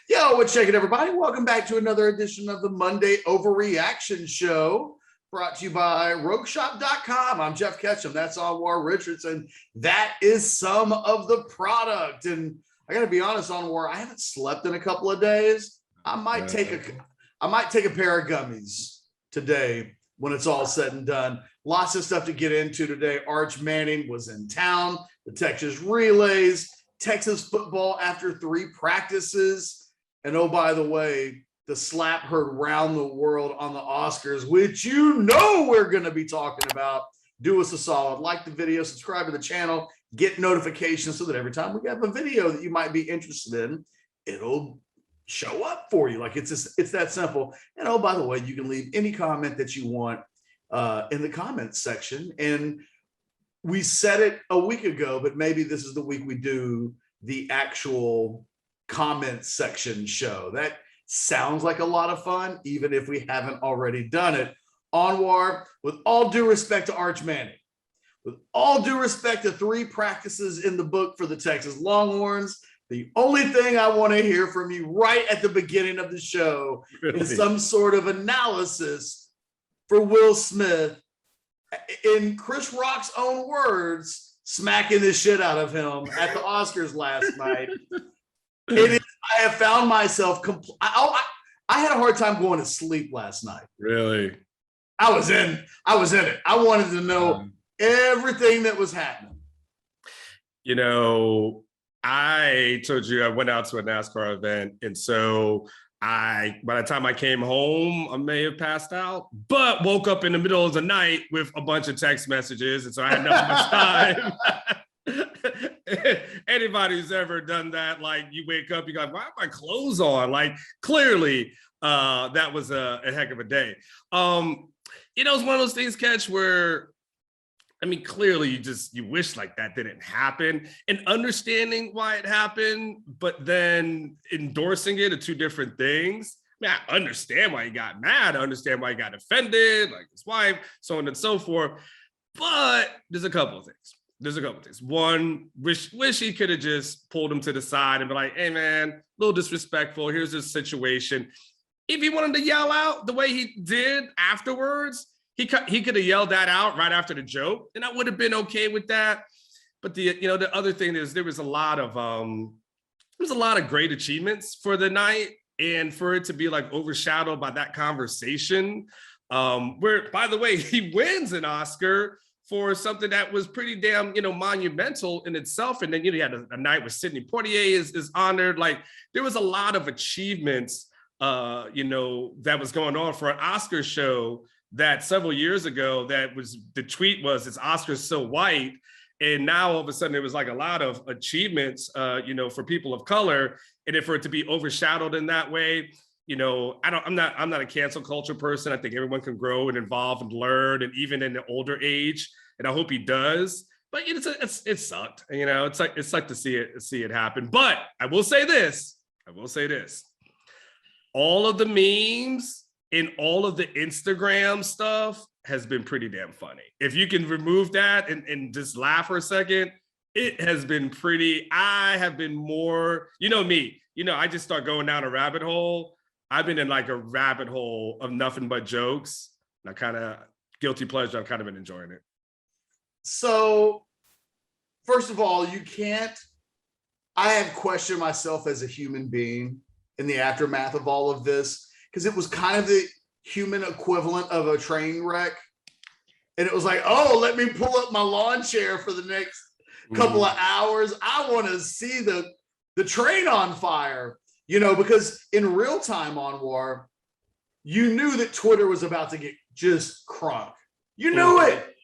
Yo, what's shaking, everybody? Welcome back to another edition of the Monday Overreaction Show, brought to you by RogueShop.com. I'm Geoff Ketchum. That's Anwar Richardson. That is some of the product. And I got to be honest, Anwar, I haven't slept in a couple of days. I might take a pair of gummies today when it's all said and done. Lots of stuff to get into today. Arch Manning was in town. The Texas relays, Texas football after 3 practices. And oh, by the way, the slap heard round the world on the Oscars, which we're going to be talking about. Do us a solid. Like the video, subscribe to the channel, get notifications so that every time we have a video that you might be interested in, it'll show up for you. Like it's that simple. And oh, by the way, you can leave any comment that you want in the comments section. And we said it a week ago, but maybe this is the week we do the actual comment section show. That sounds like a lot of fun, even if we haven't already done it. Anwar, with all due respect to Arch Manning, with all due respect to 3 practices in the book for the Texas Longhorns, the only thing I want to hear from you right at the beginning of the show is some sort of analysis for Will Smith, in Chris Rock's own words, smacking the shit out of him at the Oscars last night. I have found myself, I had a hard time going to sleep last night. Really? I was in it. I wanted to know everything that was happening. You know, I told you I went out to a NASCAR event. And so by the time I came home, I may have passed out, but woke up in the middle of the night with a bunch of text messages. And so I had not much time. Anybody who's ever done that, like you wake up, you go, why have my clothes on? Like clearly that was a heck of a day. It's one of those things, Catch, where clearly you wish like that didn't happen, and understanding why it happened, but then endorsing it are 2 different things. I understand why he got mad. I understand why he got offended, like his wife, so on and so forth. But there's a couple of things. One, wish he could have just pulled him to the side and be like, hey man, a little disrespectful. Here's this situation. If he wanted to yell out the way he did afterwards, he could have yelled that out right after the joke, and I would have been okay with that. But the other thing is there was a lot of great achievements for the night, and for it to be like overshadowed by that conversation, where, by the way, he wins an Oscar for something that was pretty damn, monumental in itself. And then, you had a night where Sidney Poitier is honored. Like there was a lot of achievements, that was going on for an Oscar show that several years ago, the tweet was, it's Oscars so white. And now all of a sudden there was like a lot of achievements, for people of color. And for it to be overshadowed in that way, I'm not a cancel culture person. I think everyone can grow and evolve and learn, and even in the older age. And I hope he does. But it sucked. It's like to see it happen. But I will say this. All of the memes and all of the Instagram stuff has been pretty damn funny. If you can remove that and just laugh for a second, it has been pretty. I have been more, me. I just start going down a rabbit hole. I've been in like a rabbit hole of nothing but jokes. And I kind of, guilty pleasure, I've kind of been enjoying it. So, first of all, I have questioned myself as a human being in the aftermath of all of this, because it was kind of the human equivalent of a train wreck. And it was like, oh, let me pull up my lawn chair for the next couple of hours. I want to see the train on fire. Because in real time, Anwar, you knew that Twitter was about to get just crunk. You knew it.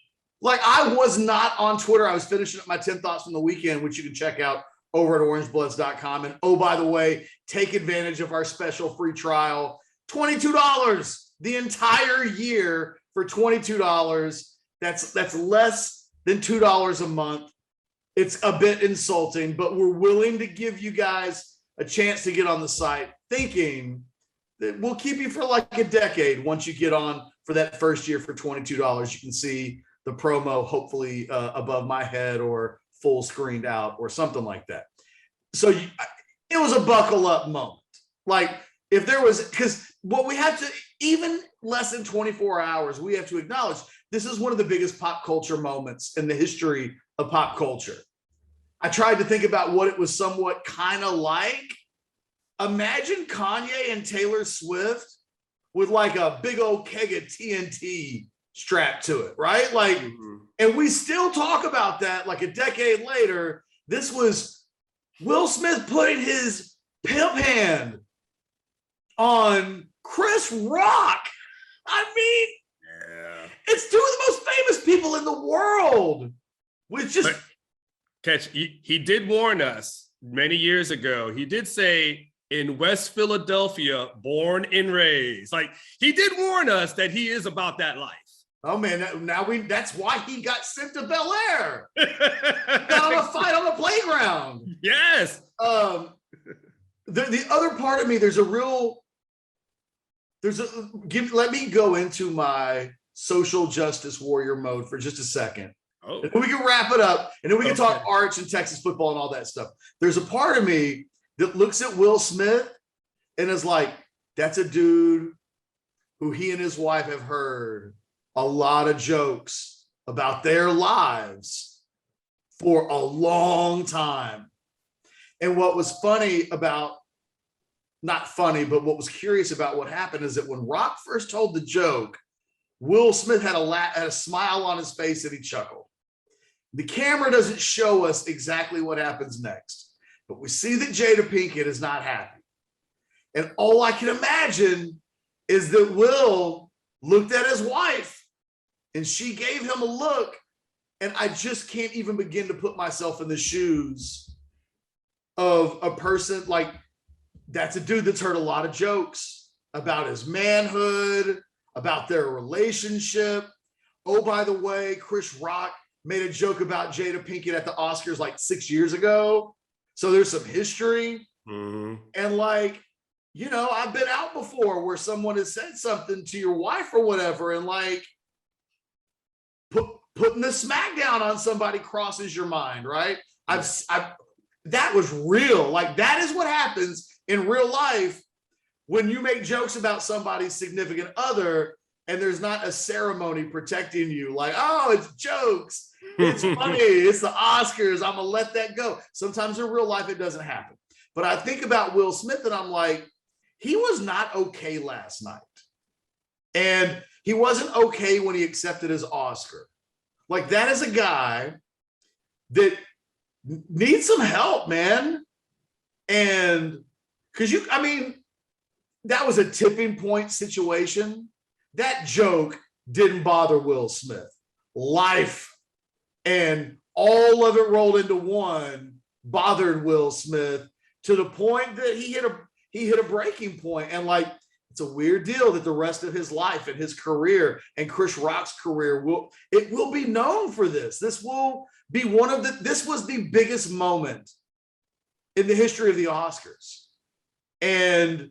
Like, I was not on Twitter. I was finishing up my 10 thoughts from the weekend, which you can check out over at orangebloods.com. And oh, by the way, take advantage of our special free trial. $22 the entire year for $22. That's less than $2 a month. It's a bit insulting, but we're willing to give you guys a chance to get on the site, thinking that we'll keep you for like a decade. Once you get on for that first year for $22, you can see the promo hopefully above my head or full screened out or something like that. So it was a buckle up moment. Like if there was, because what we have to, even less than 24 hours, we have to acknowledge this is one of the biggest pop culture moments in the history of pop culture. I tried to think about what it was somewhat kind of like. Imagine Kanye and Taylor Swift with like a big old keg of TNT strapped to it, right? Like, and we still talk about that like a decade later. This was Will Smith putting his pimp hand on Chris Rock. I mean, yeah, it's two of the most famous people in the world. With just Catch, he did warn us many years ago. He did say, in West Philadelphia, born and raised. Like, he did warn us that he is about that life. Oh man, that's why he got sent to Bel Air. Got on a fight on the playground. Yes. The other part of me, let me go into my social justice warrior mode for just a second. Oh. And we can wrap it up, and then we can talk arts and Texas football and all that stuff. There's a part of me that looks at Will Smith and is like, that's a dude who he and his wife have heard a lot of jokes about their lives for a long time. And what was funny about, not funny, but what was curious about what happened is that when Rock first told the joke, Will Smith had a smile on his face and he chuckled. The camera doesn't show us exactly what happens next, but we see that Jada Pinkett is not happy. And all I can imagine is that Will looked at his wife and she gave him a look. And I just can't even begin to put myself in the shoes of a person like, that's a dude that's heard a lot of jokes about his manhood, about their relationship. Oh, by the way, Chris Rock made a joke about Jada Pinkett at the Oscars like 6 years ago. So there's some history. Mm-hmm. And like, you know, I've been out before where someone has said something to your wife or whatever, and like putting the smack down on somebody crosses your mind, right? That was real. Like, that is what happens in real life when you make jokes about somebody's significant other and there's not a ceremony protecting you. Like, oh, it's jokes. It's funny. It's the Oscars. I'm going to let that go. Sometimes in real life, it doesn't happen. But I think about Will Smith and I'm like, he was not okay last night. And he wasn't okay when he accepted his Oscar. Like, that is a guy that needs some help, man. And because that was a tipping point situation. That joke didn't bother Will Smith. Life and all of it rolled into one bothered Will Smith to the point that he hit a breaking point. And like, it's a weird deal that the rest of his life and his career and Chris Rock's career will be known for this. This will be this was the biggest moment in the history of the Oscars. And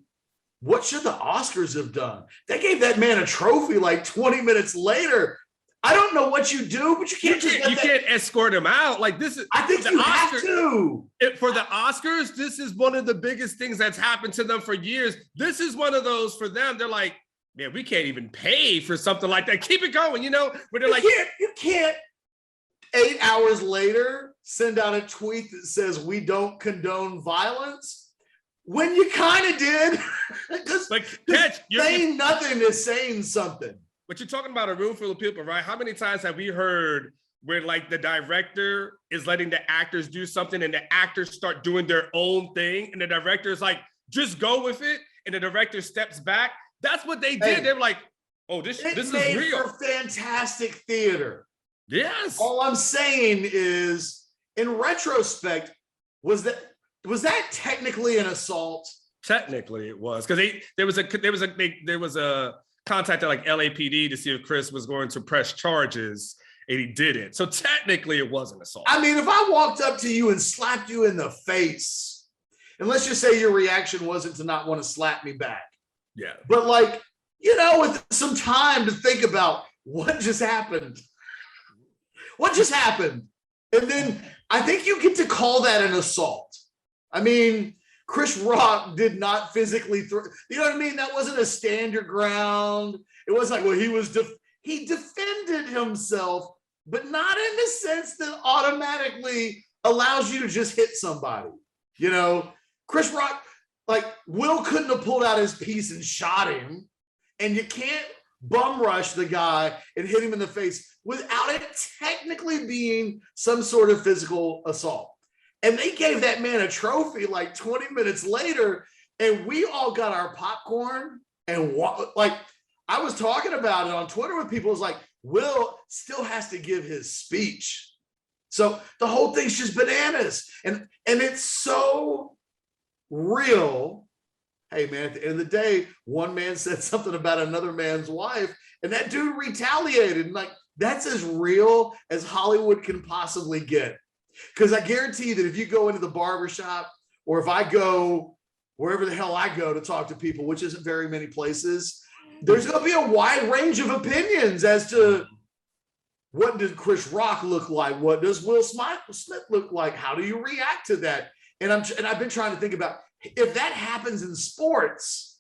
what should the Oscars have done? They gave that man a trophy like 20 minutes later. I don't know what you do, but you can't escort him out. Like, this is, I think you have to. For the Oscars, this is one of the biggest things that's happened to them for years. This is one of those for them. They're like, man, we can't even pay for something like that. Keep it going, you know? But they're you can't 8 hours later send out a tweet that says we don't condone violence when you kind of did. Saying nothing is saying something. But you're talking about a room full of people, right? How many times have we heard where like the director is letting the actors do something and the actors start doing their own thing and the director is like, just go with it, and the director steps back? That's what they did. They were like, oh, this is real. For fantastic theater. Yes. All I'm saying is, in retrospect, was that technically an assault? Technically, it was, because there was a contacted like LAPD to see if Chris was going to press charges, and he didn't. So technically, it was an assault. I mean, if I walked up to you and slapped you in the face, and let's just say your reaction wasn't to not want to slap me back. Yeah. But like, you know, with some time to think about what just happened. What just happened? And then I think you get to call that an assault. I mean, Chris Rock did not physically throw. You know what I mean? That wasn't a stand your ground. It was like, well, he defended himself, but not in the sense that automatically allows you to just hit somebody. You know, Chris Rock, like Will couldn't have pulled out his piece and shot him, and you can't bum rush the guy and hit him in the face without it technically being some sort of physical assault. And they gave that man a trophy like 20 minutes later, and we all got our popcorn and like I was talking about it on Twitter with people. It was like, Will still has to give his speech. So the whole thing's just bananas. And it's so real. Hey, man, at the end of the day, one man said something about another man's wife, and that dude retaliated. And like, that's as real as Hollywood can possibly get. Because I guarantee that if you go into the barbershop, or if I go wherever the hell I go to talk to people, which isn't very many places, there's going to be a wide range of opinions as to what does Chris Rock look like? What does Will Smith look like? How do you react to that? And I've been trying to think about, if that happens in sports,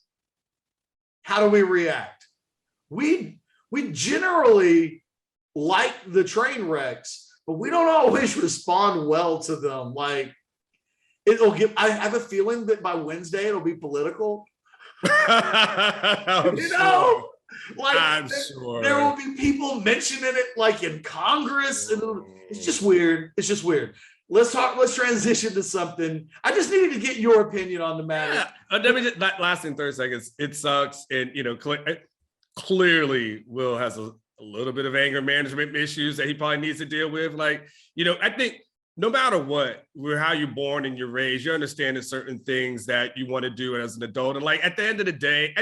how do we react? We generally like the train wrecks, but we don't always respond well to them. Like I have a feeling that by Wednesday it'll be political. I'm know, like I'm sure there will be people mentioning it like in Congress, and it's just weird. It's just weird. Let's transition to something. I just needed to get your opinion on the matter. Yeah. Let me just last in 30 seconds. It sucks, and clearly Will has a little bit of anger management issues that he probably needs to deal with. Like, I think no matter what, how you're born and you're raised, you understand there's certain things that you want to do as an adult. And like at the end of the day,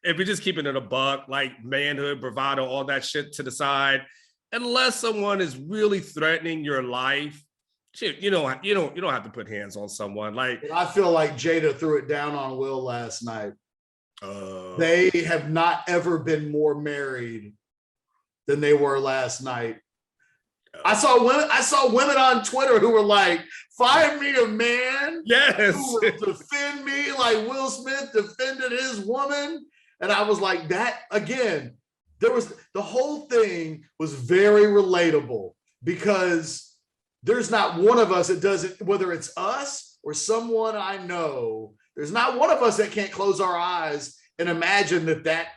if we're just keeping it a buck, like manhood, bravado, all that shit to the side, unless someone is really threatening your life, shit, you don't have to put hands on someone. Like, I feel like Jada threw it down on Will last night. They have not ever been more married than they were last night. I saw women on Twitter who were like, "Find me a man, yes, who will defend me like Will Smith defended his woman." And I was like, that again. The whole thing was very relatable, because there's not one of us that doesn't, whether it's us or someone I know, there's not one of us that can't close our eyes and imagine that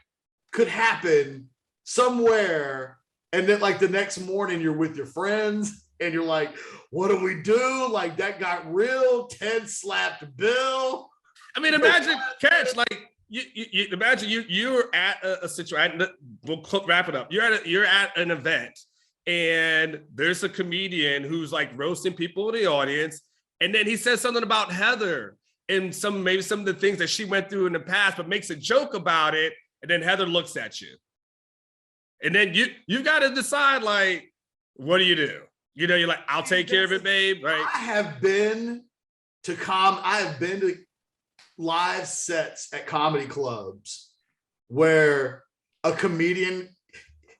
could happen somewhere. And then like the next morning you're with your friends and you're like, what do we do? Like, that got real. Ted slapped Bill. I mean, imagine Catch, like, you imagine you're at a situation. We'll wrap it up. You're at an event, and there's a comedian who's like roasting people in the audience, and then he says something about Heather and maybe some of the things that she went through in the past, but makes a joke about it, and then Heather looks at you, and then you've got to decide, like, what do? You're like, I'll take care of it, babe. Right? I have been to live sets at comedy clubs where a comedian,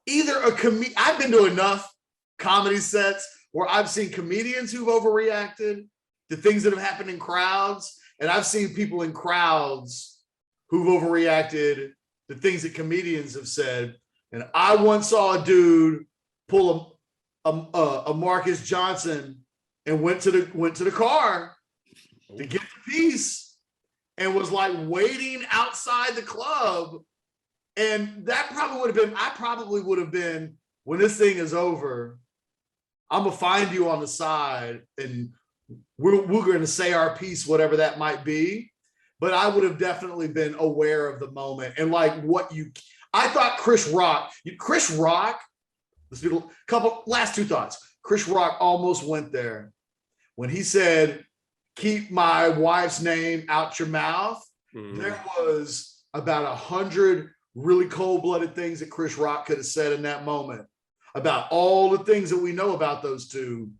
I've been to enough comedy sets where I've seen comedians who've overreacted to things that have happened in crowds, and I've seen people in crowds who've overreacted to things that comedians have said. And I once saw a dude pull a Marcus Johnson and went to the car to get the piece, and was like waiting outside the club. And that probably would have been, when this thing is over, I'm gonna find you on the side and we're going to say our piece, whatever that might be. But I would have definitely been aware of the moment. And like I thought Chris Rock, let's do last two thoughts. Chris Rock almost went there when he said, "Keep my wife's name out your mouth." Mm-hmm. There was about 100 really cold-blooded things that Chris Rock could have said in that moment about all the things that we know about those two.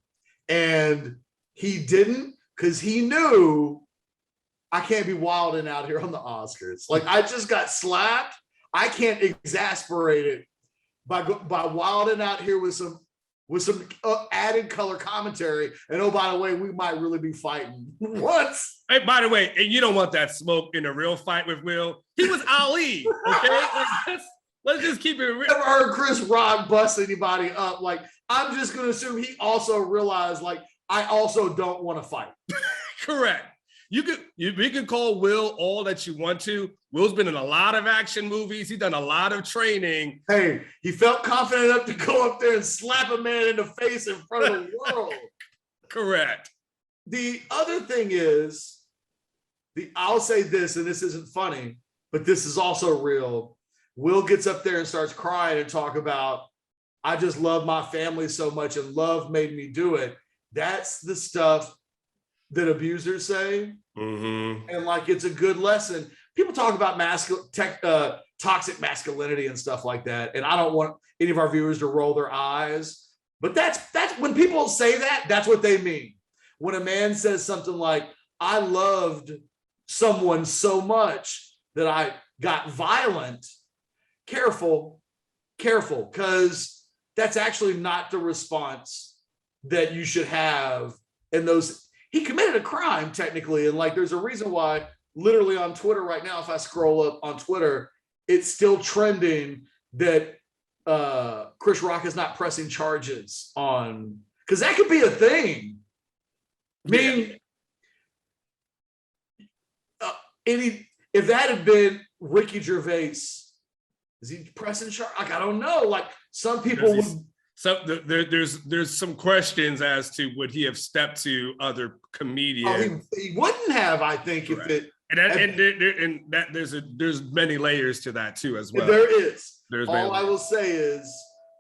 And he didn't, because he knew, I can't be wilding out here on the Oscars. Like, I just got slapped. I can't exasperate it by wilding out here with some with some added color commentary. And oh, by the way, we might really be fighting. What? Hey, by the way, and you don't want that smoke in a real fight with Will. He was Ali, okay? Like, let's just keep it real. Never heard Chris Rock bust anybody up. Like, I'm just going to assume he also realized, like, I also don't want to fight. Correct. We can call Will all that you want to. Will's been in a lot of action movies. He's done a lot of training. Hey, he felt confident enough to go up there and slap a man in the face in front of the world. Correct. The other thing is, I'll say this, and this isn't funny, but this is also real. Will gets up there and starts crying and talk about, I just love my family so much and love made me do it. That's the stuff that abusers say. Mm-hmm. And like, it's a good lesson. People talk about toxic masculinity and stuff like that. And I don't want any of our viewers to roll their eyes, but that's when people say that, that's what they mean. When a man says something like, I loved someone so much that I got violent, careful, because that's actually not the response that you should have in those. He committed a crime technically, and like, there's a reason why literally on Twitter right now, if I scroll up on Twitter, it's still trending that Chris Rock is not pressing charges on, because that could be a thing. I mean, if that had been Ricky Gervais, is he pressing charge? Like, I don't know. Like, some people would. So there's some questions as to would he have stepped to other comedians? Oh, he wouldn't have, I think, Correct. if it. There's many layers to that too as well. There is. All I will say is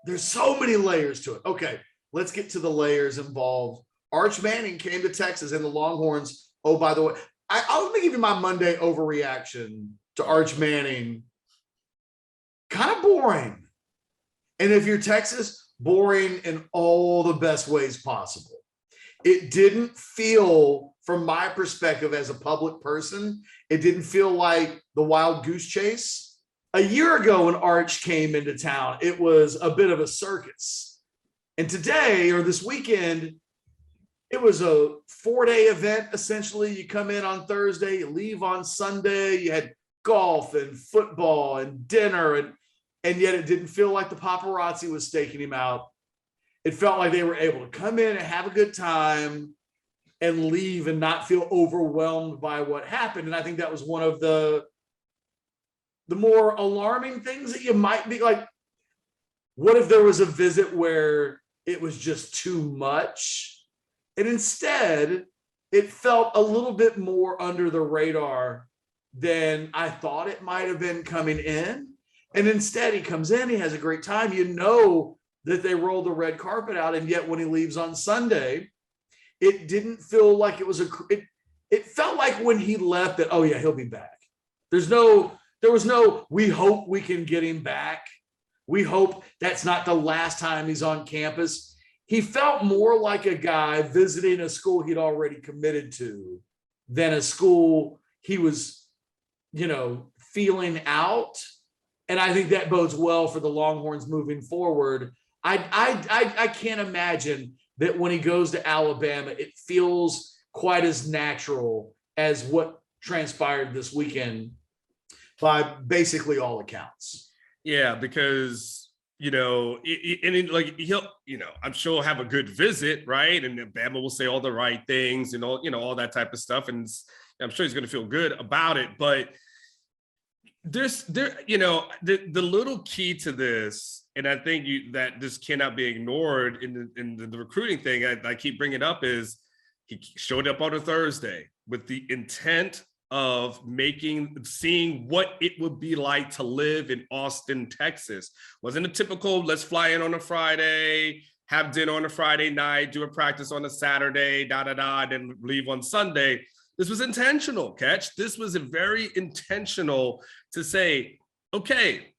there's so many layers to it. Okay, let's get to the layers involved. Arch Manning came to Texas and the Longhorns. Oh, by the way, I'll give you my Monday overreaction to Arch Manning. Kind of boring. And if you're Texas, boring in all the best ways possible. It didn't feel, from my perspective as a public person, it didn't feel like the wild goose chase. A year ago when Arch came into town, it was a bit of a circus. And today, or this weekend, it was a 4-day event, essentially. You come in on Thursday, you leave on Sunday, you had golf and football and dinner, and yet it didn't feel like the paparazzi was staking him out. It felt like they were able to come in and have a good time and leave and not feel overwhelmed by what happened. And I think that was one of the more alarming things that you might be like, what if there was a visit where it was just too much? And instead, it felt a little bit more under the radar than I thought it might have been coming in. And instead, he comes in, he has a great time. You know that they rolled the red carpet out, and yet when he leaves on Sunday, it didn't feel like it was it felt like when he left that, oh yeah, he'll be back. There was no, we hope we can get him back. We hope that's not the last time he's on campus. He felt more like a guy visiting a school he'd already committed to than a school he was, feeling out. And I think that bodes well for the Longhorns moving forward. I can't imagine that when he goes to Alabama, it feels quite as natural as what transpired this weekend by basically all accounts. Yeah, because, I'm sure he'll have a good visit, right? And Bama will say all the right things and all that type of stuff. And I'm sure he's going to feel good about it. But the little key to this, and I think that this cannot be ignored in the recruiting thing I keep bringing up, is he showed up on a Thursday with the intent of seeing what it would be like to live in Austin, Texas. Wasn't a typical, let's fly in on a Friday, have dinner on a Friday night, do a practice on a Saturday, then leave on Sunday. This was intentional, Ketch. This was a very intentional to say, okay,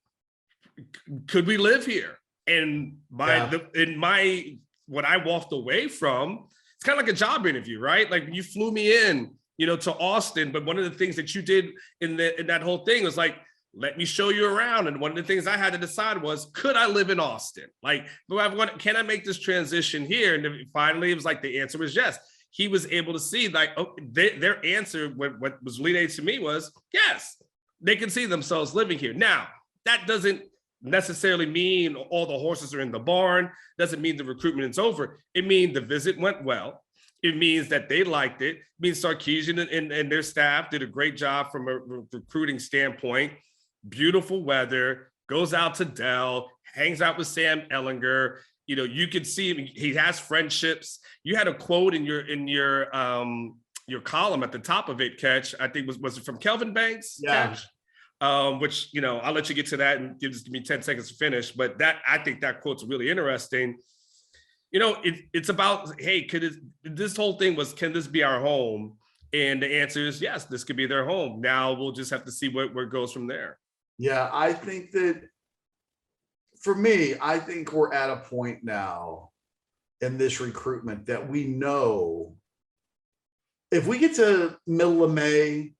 could we live here? And what I walked away from, it's kind of like a job interview, right? Like, you flew me in, to Austin, but one of the things that you did in that whole thing was like, let me show you around. And one of the things I had to decide was, could I live in Austin? Like, can I make this transition here? And finally, it was like, the answer was yes. He was able to see, like, oh, their answer, what was relayed to me was, yes, they can see themselves living here. Now, that doesn't necessarily mean all the horses are in the barn, doesn't mean the recruitment is over. It means the visit went well. It means that they liked it. It means Sarkisian and their staff did a great job from a recruiting standpoint. Beautiful weather, goes out to Dell, hangs out with Sam Ellinger. You know, you can see him, he has friendships. You had a quote in your column at the top of it, Ketch. I think was it from Kelvin Banks? Yeah. Ketch? Which, you know, I'll let you get to that and give me 10 seconds to finish. But I think that quote's really interesting. You know, it's about, hey, this whole thing was, can this be our home? And the answer is yes, this could be their home. Now we'll just have to see where it goes from there. Yeah, I think that for me, I think we're at a point now in this recruitment that we know if we get to middle of May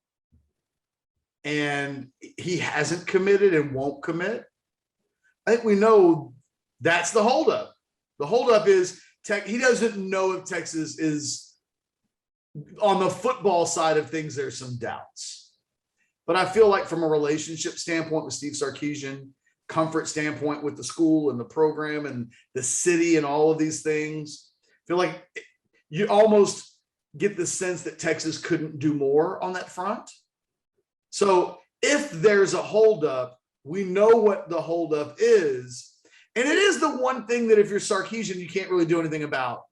and he hasn't committed and won't commit, I think we know that's the holdup. The holdup is he doesn't know if Texas is on the football side of things. There's some doubts, but I feel like from a relationship standpoint with Steve Sarkisian, comfort standpoint with the school and the program and the city and all of these things, I feel like you almost get the sense that Texas couldn't do more on that front. So if there's a holdup, we know what the holdup is. And it is the one thing that if you're Sarkisian, you can't really do anything about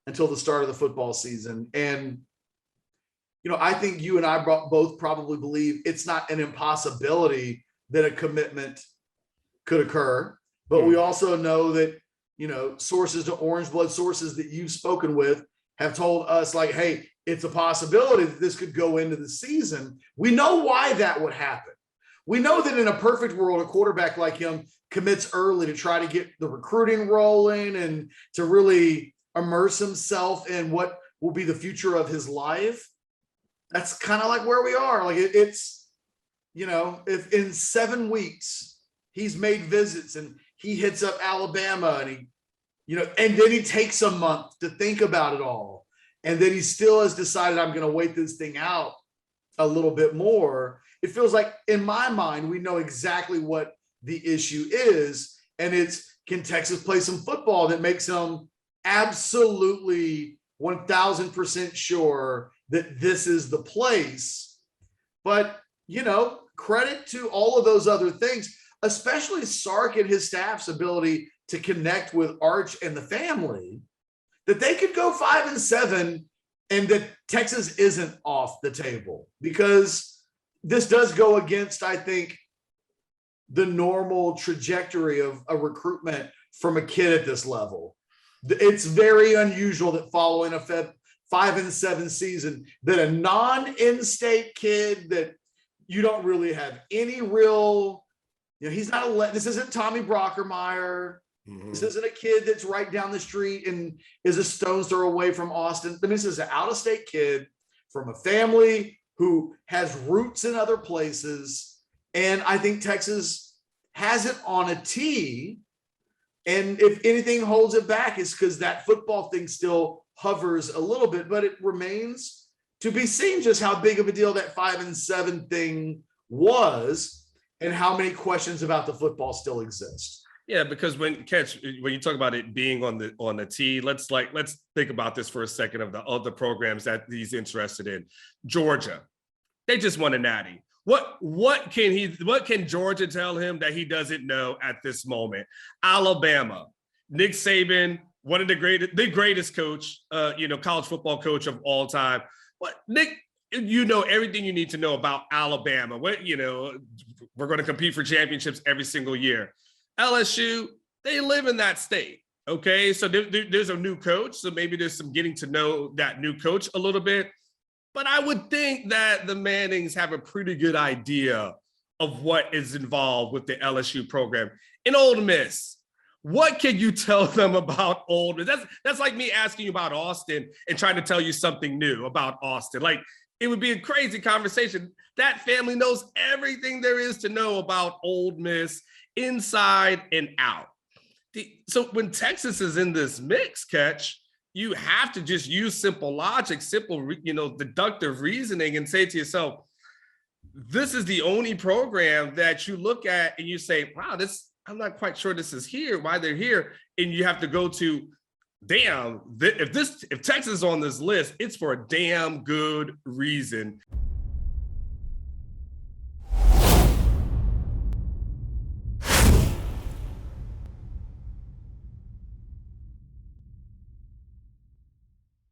until the start of the football season. And, you know, I think you and I both probably believe it's not an impossibility that a commitment could occur. But we also know that, you know, sources to Orange Blood, sources that you've spoken with have told us, like, hey, it's a possibility that this could go into the season. We know why that would happen. We know that in a perfect world, a quarterback like him commits early to try to get the recruiting rolling and to really immerse himself in what will be the future of his life. That's kind of like where we are. Like it's, you know, if in 7 weeks he's made visits and he hits up Alabama and he, you know, and then he takes a month to think about it all. And then he still has decided, I'm going to wait this thing out a little bit more. It feels like, in my mind, we know exactly what the issue is. And it's, can Texas play some football that makes them absolutely 1000% sure that this is the place? But, you know, credit to all of those other things, especially Sark and his staff's ability to connect with Arch and the family, that they could go 5-7 and that Texas isn't off the table, because this does go against, I think, the normal trajectory of a recruitment from a kid at this level. It's very unusual that following a 5-7 season, that a non-in-state kid that you don't really have any real, you know, he's not this isn't Tommy Brockermeyer. Mm-hmm. This isn't a kid that's right down the street and is a stone's throw away from Austin. I mean, this is an out-of-state kid from a family who has roots in other places. And I think Texas has it on a tee. And if anything holds it back, it's because that football thing still hovers a little bit, but it remains to be seen just how big of a deal that 5-7 thing was and how many questions about the football still exist. Yeah, because when you talk about it being on the tee, let's think about this for a second of the other programs that he's interested in. Georgia, they just won a natty. What can Georgia tell him that he doesn't know at this moment? Alabama, Nick Saban, one of the greatest coach, college football coach of all time. What, Nick? You know everything you need to know about Alabama. We're going to compete for championships every single year. LSU, they live in that state. Okay, so there's a new coach, so maybe there's some getting to know that new coach a little bit. But I would think that the Mannings have a pretty good idea of what is involved with the LSU program. In Ole Miss, what can you tell them about Ole Miss? That's like me asking you about Austin and trying to tell you something new about Austin. Like, it would be a crazy conversation. That family knows everything there is to know about Ole Miss inside and out. So when Texas is in this mix, Catch, you have to just use simple logic, simple, deductive reasoning and say to yourself, this is the only program that you look at and you say, wow, I'm not quite sure this is here, why they're here. And you have to go to, damn, if Texas is on this list, it's for a damn good reason.